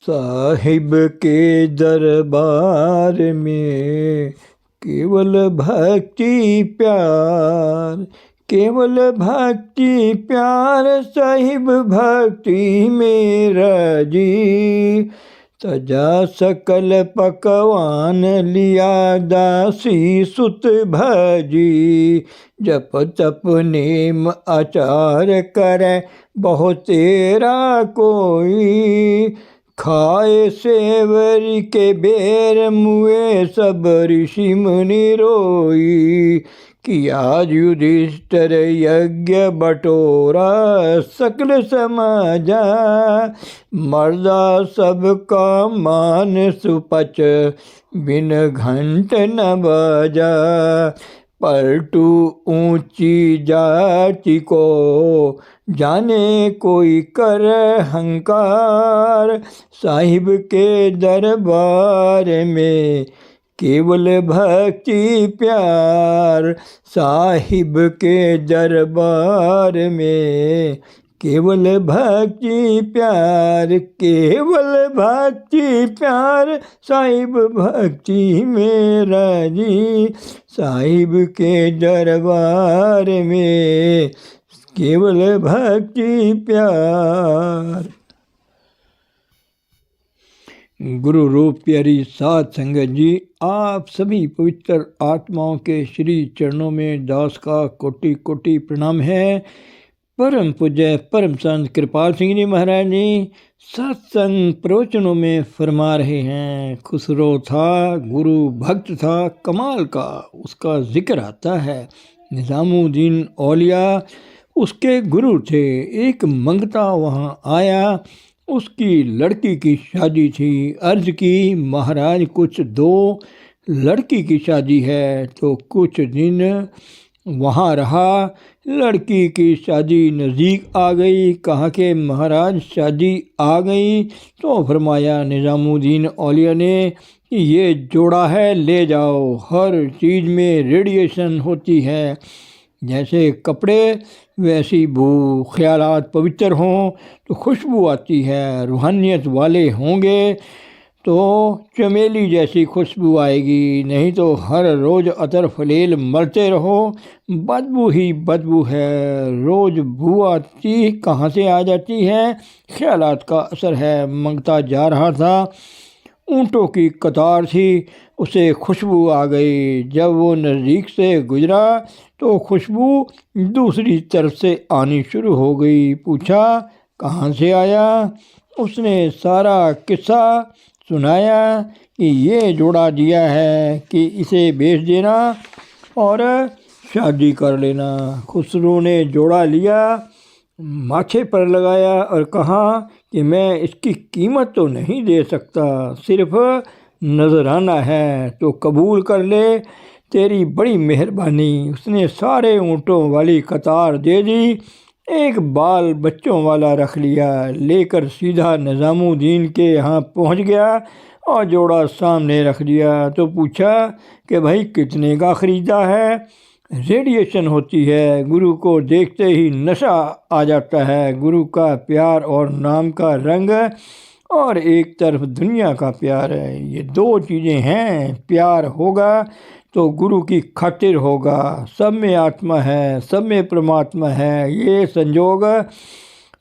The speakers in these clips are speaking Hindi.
साहिब के दरबार में केवल भक्ति प्यार, केवल भक्ति प्यार, साहिब भक्ति मेरा जी। तजा सकल पकवान लिया दासी सुत भजी, जप तप नेम आचार करे बहु तेरा कोई। खाए सेवरी के बेर मुए सब ऋषि मुनि रोई। किया युधिष्ठिर यज्ञ बटोरा सकल समाजा, मर्दा सबका मान सुपच बिन घंट न बजा। पलटू ऊंची जाति को जाने कोई कर हंकार, साहिब के दरबार में केवल भक्ति प्यार। साहिब के दरबार में केवल भक्ति प्यार, केवल भक्ति प्यार, साहिब भक्ति मेरा जी। साहिब के दरबार में केवल भक्ति प्यार। गुरु रूप प्यारी साध संगत जी, आप सभी पवित्र आत्माओं के श्री चरणों में दास का कोटि कोटि प्रणाम है। परम पूज्य परम संत कृपाल सिंह जी महाराज जी सत्संग प्रवचनों में फरमा रहे हैं। खुसरो था, गुरु भक्त था कमाल का, उसका जिक्र आता है। निजामुद्दीन औलिया उसके गुरु थे। एक मंगता वहाँ आया, उसकी लड़की की शादी थी। अर्ज की महाराज कुछ दो, लड़की की शादी है। तो कुछ दिन वहाँ रहा। लड़की की शादी नज़दीक आ गई। कहा कि महाराज शादी आ गई। तो फरमाया निजामुद्दीन औलिया ने कि ये जोड़ा है, ले जाओ। हर चीज़ में रेडिएशन होती है, जैसे कपड़े वैसी बू। ख्यालात पवित्र हों तो खुशबू आती है। रूहानियत वाले होंगे तो चमेली जैसी खुशबू आएगी, नहीं तो हर रोज़ अतर फलेल मरते रहो, बदबू ही बदबू है। रोज़ बू आती कहाँ से आ जाती है? ख्यालात का असर है। मंगता जा रहा था, ऊँटों की कतार थी, उसे खुशबू आ गई। जब वो नज़दीक से गुजरा तो खुशबू दूसरी तरफ से आनी शुरू हो गई। पूछा कहाँ से आया? उसने सारा किस्सा सुनाया कि ये जोड़ा दिया है कि इसे बेच देना और शादी कर लेना। खुसरो ने जोड़ा लिया, माथे पर लगाया और कहा कि मैं इसकी कीमत तो नहीं दे सकता, सिर्फ नजराना है, तो कबूल कर ले, तेरी बड़ी मेहरबानी। उसने सारे ऊँटों वाली कतार दे दी, एक बाल बच्चों वाला रख लिया। लेकर सीधा निजामुद्दीन के यहाँ पहुँच गया और जोड़ा सामने रख दिया। तो पूछा कि भाई कितने का ख़रीदा है? रेडिएशन होती है, गुरु को देखते ही नशा आ जाता है। गुरु का प्यार और नाम का रंग, और एक तरफ दुनिया का प्यार है। ये दो चीज़ें हैं। प्यार होगा तो गुरु की खातिर होगा। सब में आत्मा है, सब में परमात्मा है। ये संजोग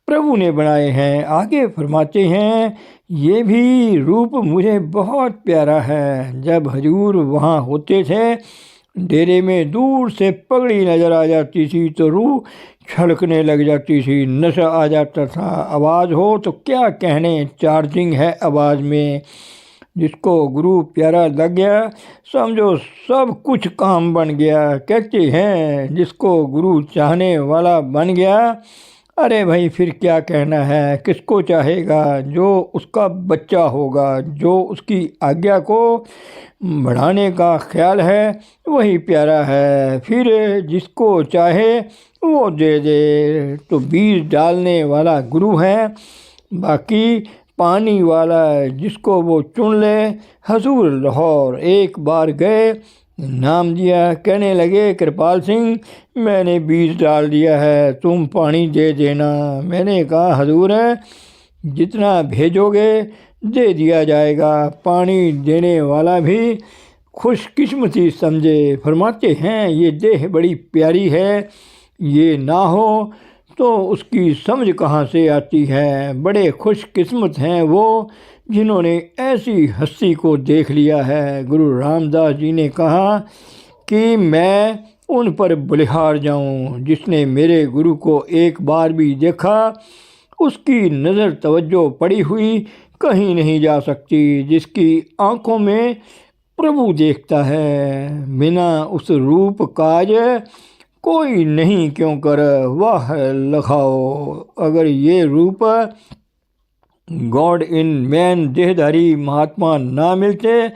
प्रभु ने बनाए हैं। आगे फरमाते हैं, ये भी रूप मुझे बहुत प्यारा है। जब हजूर वहाँ होते थे, डेरे में दूर से पगड़ी नज़र आ जाती थी तो रूह छलकने लग जाती थी, नशा आ जाता था। आवाज़ हो तो क्या कहने, चार्जिंग है आवाज़ में। जिसको गुरु प्यारा लग गया, समझो सब कुछ काम बन गया। कहते हैं जिसको गुरु चाहने वाला बन गया, अरे भाई फिर क्या कहना है। किसको चाहेगा? जो उसका बच्चा होगा, जो उसकी आज्ञा को बढ़ाने का ख्याल है, वही प्यारा है। फिर जिसको चाहे वो दे दे। तो बीज डालने वाला गुरु है, बाकी पानी वाला जिसको वो चुन ले। हजूर लाहौर एक बार गए, नाम दिया, कहने लगे कृपाल सिंह मैंने बीज डाल दिया है, तुम पानी दे देना। मैंने कहा हजूर जितना भेजोगे दे दिया जाएगा। पानी देने वाला भी खुशकिस्मती समझे। फरमाते हैं ये देह बड़ी प्यारी है, ये ना हो तो उसकी समझ कहाँ से आती है। बड़े खुशकिस्मत हैं वो जिन्होंने ऐसी हस्ती को देख लिया है। गुरु रामदास जी ने कहा कि मैं उन पर बलिहार जाऊं। जिसने मेरे गुरु को एक बार भी देखा उसकी नज़र तवज्जो पड़ी हुई कहीं नहीं जा सकती। जिसकी आँखों में प्रभु देखता है, बिना उस रूप काज कोई नहीं क्यों कर वाह लखाओ। अगर ये रूप गॉड इन मैन देहधारी महात्मा ना मिलते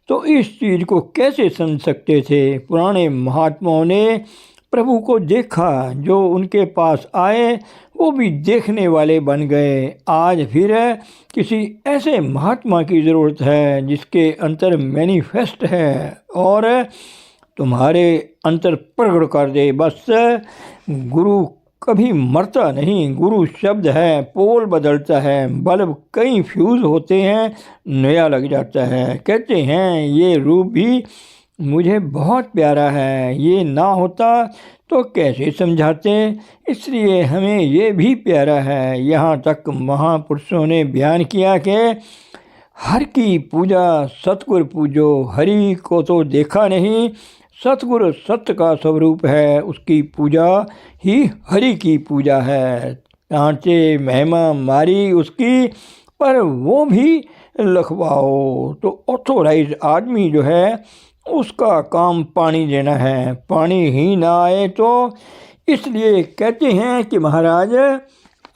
तो इस चीज़ को कैसे समझ सकते थे। पुराने महात्माओं ने प्रभु को देखा, जो उनके पास आए वो भी देखने वाले बन गए। आज फिर किसी ऐसे महात्मा की ज़रूरत है जिसके अंतर मैनिफेस्ट है और तुम्हारे अंतर प्रकट कर दे। बस गुरु कभी मरता नहीं। गुरु शब्द है, पोल बदलता है, बल्ब कई फ्यूज़ होते हैं, नया लग जाता है। कहते हैं ये रूप भी मुझे बहुत प्यारा है, ये ना होता तो कैसे समझाते। इसलिए हमें ये भी प्यारा है। यहाँ तक महापुरुषों ने बयान किया कि हर की पूजा सतगुरु पूजो। हरि को तो देखा नहीं, सतगुरु सत्य का स्वरूप है, उसकी पूजा ही हरि की पूजा है। सांचे महिमा मारी उसकी पर वो भी लखवाओ। तो ऑथोराइज आदमी जो है उसका काम पानी देना है, पानी ही ना आए तो। इसलिए कहते हैं कि महाराज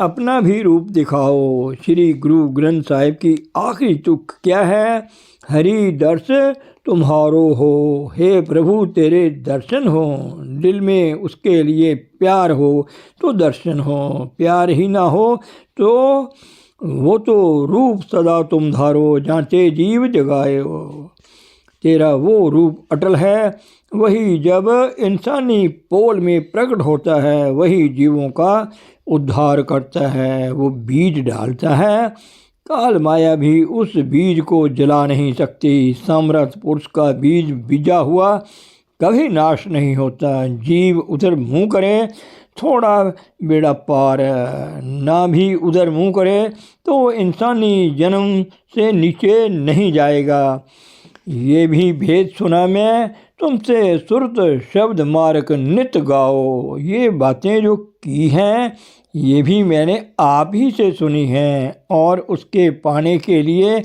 अपना भी रूप दिखाओ। श्री गुरु ग्रंथ साहिब की आखिरी तुक क्या है? हरि दर्श तुम्हारो हो, हे प्रभु तेरे दर्शन हो। दिल में उसके लिए प्यार हो तो दर्शन हो, प्यार ही ना हो तो वो तो रूप सदा तुम धारो, जांचे जीव जगाए हो। तेरा वो रूप अटल है, वही जब इंसानी पोल में प्रकट होता है वही जीवों का उद्धार करता है। वो बीज डालता है, काल माया भी उस बीज को जला नहीं सकती। सामर्थ पुरुष का बीज बीजा हुआ कभी नाश नहीं होता। जीव उधर मुँह करे थोड़ा बेड़ा पार, ना भी उधर मुँह करे तो इंसानी जन्म से नीचे नहीं जाएगा। ये भी भेद सुना मैं तुमसे, सुरत शब्द मार्ग नित गाओ। ये बातें जो की हैं ये भी मैंने आप ही से सुनी हैं और उसके पाने के लिए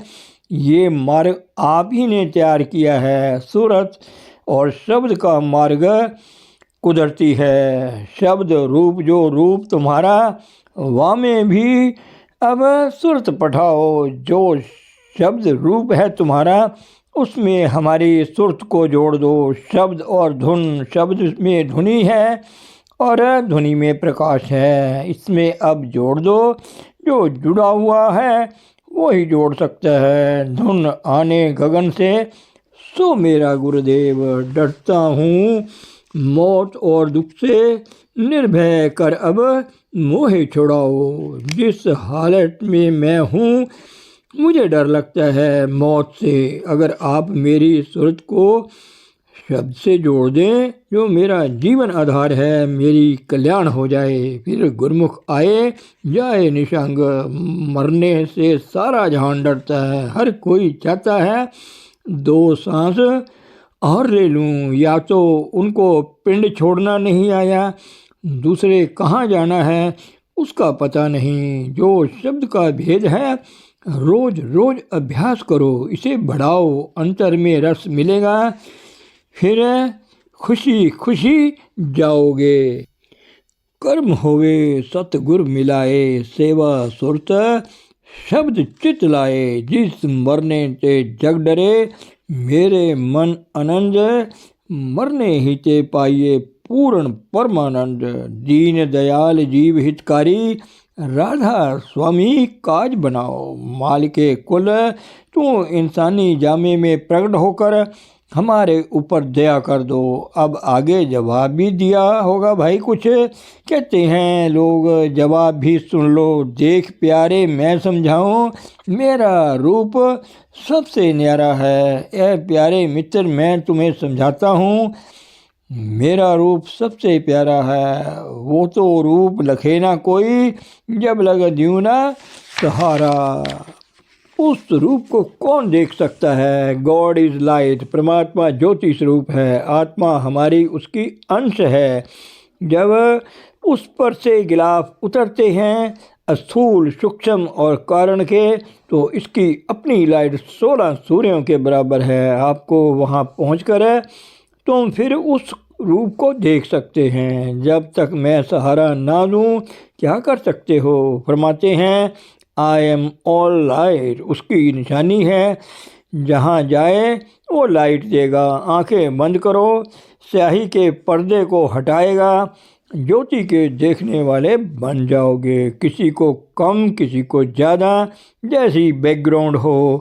ये मार्ग आप ही ने तैयार किया है। सूरत और शब्द का मार्ग कुदरती है। शब्द रूप जो रूप तुम्हारा वहाँ में भी अब सूरत पठाओ। जो शब्द रूप है तुम्हारा उसमें हमारी सुरत को जोड़ दो। शब्द और धुन, शब्द में धुनी है और ध्वनि में प्रकाश है, इसमें अब जोड़ दो। जो जुड़ा हुआ है वो ही जोड़ सकता है। धुन आने गगन से, सो मेरा गुरुदेव। डरता हूँ मौत और दुख से, निर्भय कर अब मोहे छुड़ाओ। जिस हालत में मैं हूँ मुझे डर लगता है मौत से। अगर आप मेरी सूरत को शब्द से जोड़ दें जो मेरा जीवन आधार है, मेरी कल्याण हो जाए। फिर गुरमुख आए जाए निशंग। मरने से सारा जहान डरता है। हर कोई चाहता है 2 सांस और ले लूँ। या तो उनको पिंड छोड़ना नहीं आया, दूसरे कहाँ जाना है उसका पता नहीं। जो शब्द का भेद है रोज रोज अभ्यास करो, इसे बढ़ाओ, अंतर में रस मिलेगा, फिर खुशी खुशी जाओगे। कर्म होवे सतगुर मिलाए, सेवा सुरत शब्द चित लाए। जिस मरने ते जग डरे, मेरे मन आनंद, मरने ही ते पाइए पूर्ण परमानंद। दीन दयाल जीव हितकारी, राधा स्वामी काज बनाओ। माल के कुल तू इंसानी जामे में प्रकट होकर हमारे ऊपर दया कर दो। अब आगे जवाब भी दिया होगा भाई कुछ। कहते हैं लोग, जवाब भी सुन लो। देख प्यारे, मैं समझाऊं, मेरा रूप सबसे न्यारा है। ए प्यारे मित्र, मैं तुम्हें समझाता हूँ, मेरा रूप सबसे प्यारा है। वो तो रूप लखे ना कोई, जब लग द्यूं ना सहारा। उस रूप को कौन देख सकता है? गॉड इज लाइट, परमात्मा ज्योति स्वरूप है। आत्मा हमारी उसकी अंश है। जब उस पर से गिलाफ उतरते हैं स्थूल, सूक्ष्म और कारण के, तो इसकी अपनी लाइट 16 सूर्यों के बराबर है। आपको वहाँ पहुँचकर तुम फिर उस रूप को देख सकते हैं। जब तक मैं सहारा ना दूं, क्या कर सकते हो? फरमाते हैं, आई एम ऑल लाइट उसकी निशानी है। जहाँ जाए वो लाइट देगा। आंखें बंद करो, स्याही के पर्दे को हटाएगा। ज्योति के देखने वाले बन जाओगे। किसी को कम, किसी को ज़्यादा, जैसी बैकग्राउंड हो।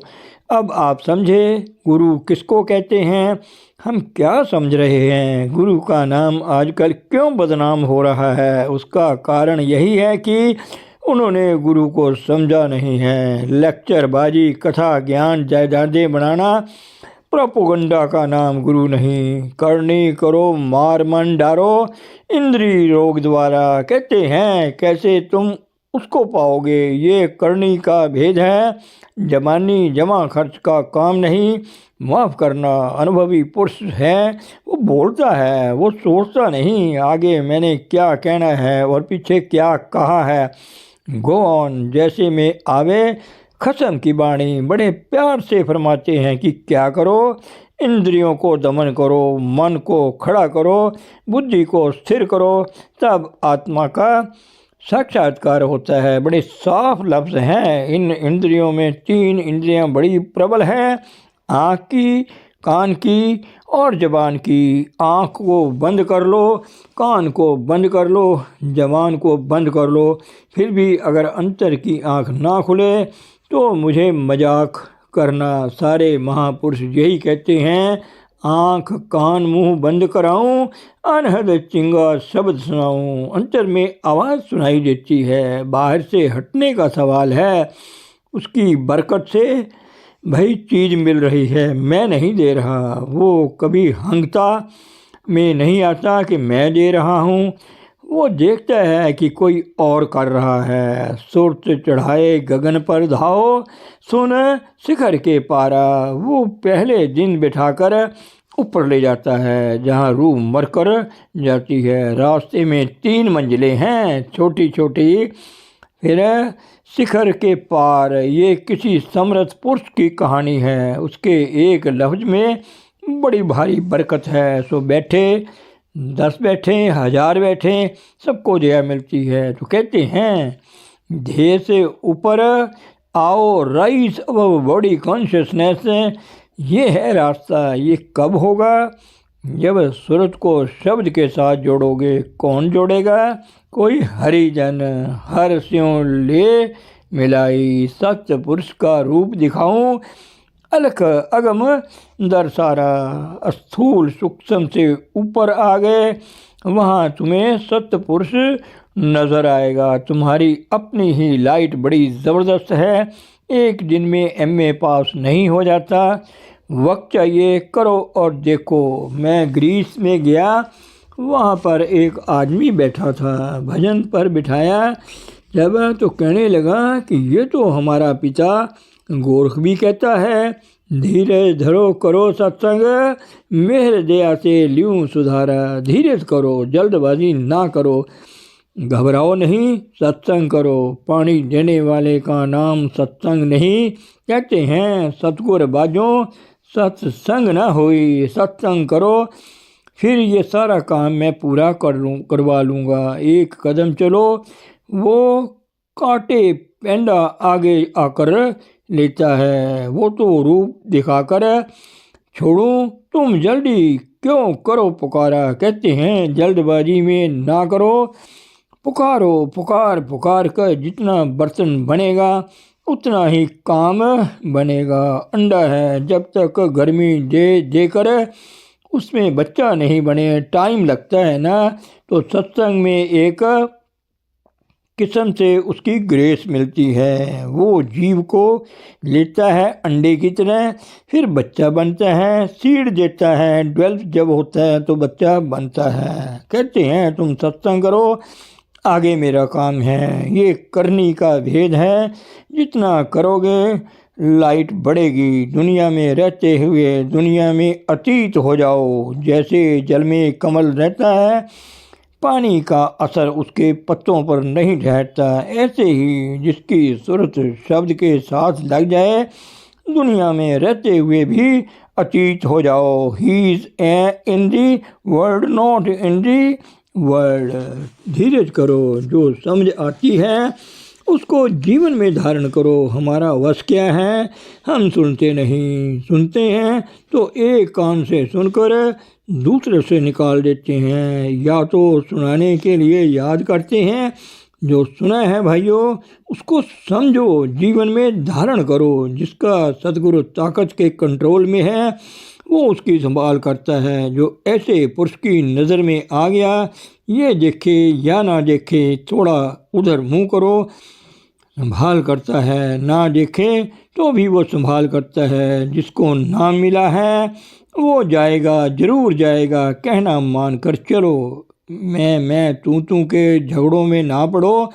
अब आप समझे गुरु किसको कहते हैं? हम क्या समझ रहे हैं? गुरु का नाम आजकल क्यों बदनाम हो रहा है? उसका कारण यही है कि उन्होंने गुरु को समझा नहीं है। लेक्चरबाजी, कथा, ज्ञान, जायदादें बनाना, प्रोपोगंडा का नाम गुरु नहीं। करनी करो, मार मन डारो इंद्री रोग द्वारा। कहते हैं कैसे तुम उसको पाओगे? ये करनी का भेद है। जमानी जमा खर्च का काम नहीं। माफ़ करना, अनुभवी पुरुष है, वो बोलता है, वो सोचता नहीं आगे मैंने क्या कहना है और पीछे क्या कहा है। Go on. जैसे में आवे खसम की बाणी बड़े प्यार से फरमाते हैं कि क्या करो? इंद्रियों को दमन करो, मन को खड़ा करो, बुद्धि को स्थिर करो, तब आत्मा का साक्षात्कार होता है। बड़े साफ लफ्ज़ हैं। इन इंद्रियों में 3 इंद्रियां बड़ी प्रबल हैं, आँख की, कान की और जबान की। आँख को बंद कर लो, कान को बंद कर लो, जबान को बंद कर लो। फिर भी अगर अंतर की आँख ना खुले तो मुझे मजाक करना। सारे महापुरुष यही कहते हैं, आँख कान मुंह बंद कराऊं, अनहद चिंगा शब्द सुनाऊं। अंतर में आवाज़ सुनाई देती है, बाहर से हटने का सवाल है। उसकी बरकत से भाई चीज़ मिल रही है, मैं नहीं दे रहा। वो कभी हंगता में नहीं आता कि मैं दे रहा हूँ। वो देखता है कि कोई और कर रहा है। सुरत चढ़ाए गगन पर धाओ, सुन शिखर के पारा। वो पहले दिन बिठाकर ऊपर ले जाता है जहाँ रूह मरकर जाती है। रास्ते में 3 मंजिलें हैं, छोटी छोटी। फिर शिखर के पार। ये किसी समर्थ पुरुष की कहानी है। उसके एक लफ्ज में बड़ी भारी बरकत है। सो बैठे, 10 बैठे, 1000 बैठे, सबको दया मिलती है। तो कहते हैं, ध्येय से ऊपर आओ, राइज अबव बॉडी कॉन्शियसनेस। ये है रास्ता। ये कब होगा? जब सूरत को शब्द के साथ जोड़ोगे। कौन जोड़ेगा? कोई हरिजन। हर स्यों ले मिलाई, सत्य पुरुष का रूप दिखाऊं, अलख अगम दरसारा। स्थूल सूक्ष्म से ऊपर आ गए, वहाँ तुम्हें सत्य पुरुष नजर आएगा। तुम्हारी अपनी ही लाइट बड़ी ज़बरदस्त है। एक दिन में MA पास नहीं हो जाता, वक्त चाहिए। करो और देखो। मैं ग्रीस में गया, वहाँ पर एक आदमी बैठा था, भजन पर बिठाया जब, तो कहने लगा कि ये तो हमारा पिता गोरख भी कहता है, धीरे धरो करो सत्संग, मेहर दया से ल्यूं सुधारा। धीरे करो, जल्दबाजी ना करो, घबराओ नहीं, सत्संग करो। पानी देने वाले का नाम सत्संग नहीं। कहते हैं सतगुर बाजों सत्संग ना होई। सत्संग करो, फिर ये सारा काम मैं पूरा करवा लूँगा। एक कदम चलो, वो कांटे पेंडा आगे आकर लेता है। वो तो रूप दिखाकर छोड़ूं, तुम जल्दी क्यों करो पुकारा। कहते हैं जल्दबाजी में ना करो, पुकारो। पुकार पुकार कर जितना बर्तन बनेगा उतना ही काम बनेगा। अंडा है, जब तक गर्मी दे देकर उसमें बच्चा नहीं बने टाइम लगता है ना, तो सत्संग में एक किस्म से उसकी ग्रेस मिलती है। वो जीव को लेता है अंडे की तरह, फिर बच्चा बनता है, सीड देता है, 12 जब होता है तो बच्चा बनता है। कहते हैं तुम सत्संग करो, आगे मेरा काम है। ये करनी का भेद है। जितना करोगे लाइट बढ़ेगी। दुनिया में रहते हुए दुनिया में अतीत हो जाओ। जैसे जल में कमल रहता है, पानी का असर उसके पत्तों पर नहीं ठहरता, ऐसे ही जिसकी सूरत शब्द के साथ लग जाए, दुनिया में रहते हुए भी अतीत हो जाओ। He is in the world not in the world. धीरज करो, जो समझ आती है उसको जीवन में धारण करो। हमारा वश क्या है, हम सुनते नहीं। सुनते हैं तो एक कान से सुनकर दूसरे से निकाल देते हैं, या तो सुनाने के लिए याद करते हैं। जो सुना है भाइयों, उसको समझो, जीवन में धारण करो। जिसका सद्गुरु ताकत के कंट्रोल में है वो उसकी संभाल करता है। जो ऐसे पुरुष की नज़र में आ गया, ये देखे या ना देखे, थोड़ा उधर मुंह करो, संभाल करता है। ना देखे तो भी वो संभाल करता है। जिसको नाम मिला है वो जाएगा, जरूर जाएगा। कहना मान कर चलो। मैं तू के झगड़ों में ना पड़ो।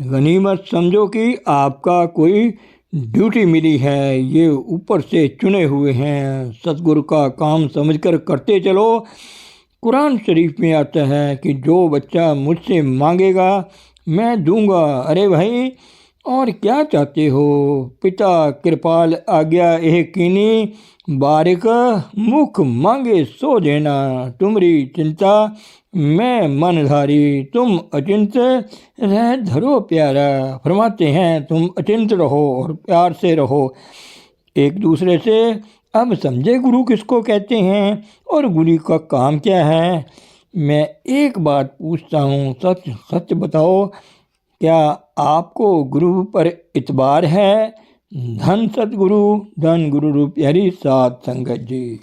गनीमत समझो कि आपका कोई ड्यूटी मिली है। ये ऊपर से चुने हुए हैं। सतगुरु का काम समझकर करते चलो। कुरान शरीफ में आता है कि जो बच्चा मुझसे मांगेगा मैं दूंगा। अरे भाई, और क्या चाहते हो? पिता कृपाल आज्ञा एह कीनी, बारिक मुख मांगे सो देना। तुमरी चिंता मैं मनधारी, तुम अचिंत रह धरो प्यारा। फरमाते हैं तुम अचिंत रहो और प्यार से रहो एक दूसरे से। अब समझे गुरु किसको कहते हैं और गुरु का काम क्या है। मैं एक बात पूछता हूँ, सच सच बताओ, क्या आपको गुरु पर इतबार है? धन सतगुरु, धन गुरु रूप प्यारी साध संगत जी।